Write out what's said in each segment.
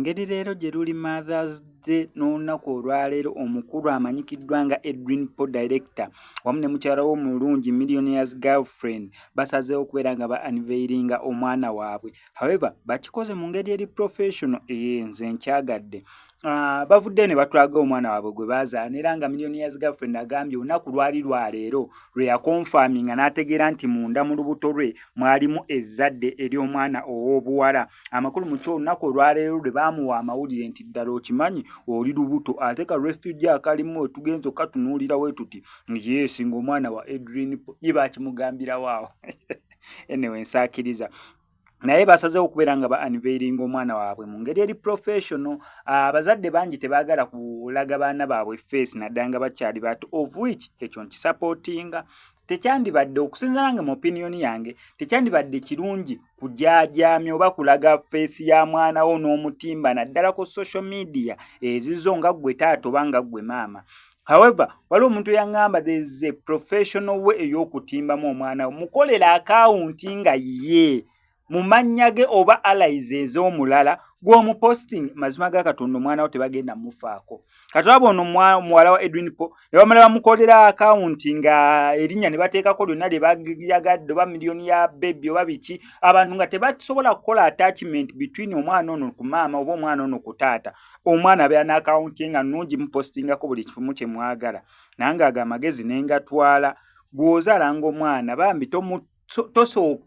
engeri leero gye luli Mothers Day n'olunaku olwaleero omukulu amanyikiddwa nga Edwin Paul director wamu ne mukyala w'omulungi Millionaire's Girlfriend basazeewo okubeera nga ba-unveilinga omwana waabwe. However, bakikoze mu ngeri eri professional nze nkyagadde. Bavudde ne batulaga omwana waabwe gwe baazaala era nga Millionaire's Girlfriend agambye olunaku lwali lwa leero lwe yakonfaminga n'ategeera nti munda mu lubuto lwe mwalimu ezzadde ery'omwana ow'obuwala. Amakulu mu kyo olunaku olwaleero lwe baamuwa amawulire nti ddala okimanyi oli lubuto ate ka refugee akalimu tugenza okatunuulira we tuti yes ng'omwana wa Edwin ye baakimugambira waawo. Anyway, nsaakiriza. Naye basazeewo okubeera nga ba-unveilinga omwana waabwe mu ngeri eri professional. Abazadde bangi tebaagala kulaga baana baabwe face naddala nga bakyali bato, of which ekyo nkisapootinga. Tekyandibadde okusinziira nange mu opinion yange tekyandibadde kirungi kujaajamya oba kulaga face ya mwana wo n'omutimba naddala ku social media ezizo nga ggwe taata oba nga ggwe maama. However, waliwo omuntu yaŋŋamba there is a professional way ey'okutimbamu omwana wo. Mukolera akawunti nga ye mu mannya ge oba allies ez'omulala gw'omuposting. Mazima ga Katonda omwana wo tebagenda mufaako. Katolaba ono muwala wa Edwin Paul ne bamala bamukolera akawunti nga erinnya ne bateekako lyonna lye bayagadde oba miliyoni ya baby oba biki, abantu nga tebasobola kukola attachment between omwana ono ku maama oba omwana ono ku taata. Omwana abeera n'akawunti nga nnungi mupostingako buli kimu kye mwagala. Nange ago amagezi ne ngatwala. Gw'ozaala ng'omwana bambi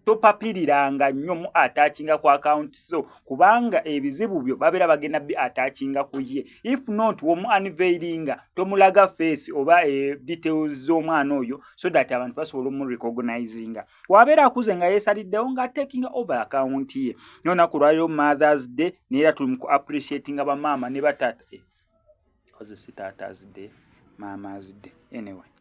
topapiriranga nnyo mu attachinga ku account so kubanga ebizibu byo babeera bagenda bi attachinga ku ye. If not womu unveilinga tomulaga face oba details z'omwana oyo so that abantu basobola mu recognizinga. Wabeera akuze nga yeesaliddewo nga taking over account ye. N'olunaku lwaliro Mothers Day neera tuli mu appreciatinga bamaama ne batata. Koze si Taata's Day, Mama's Day. Anyway.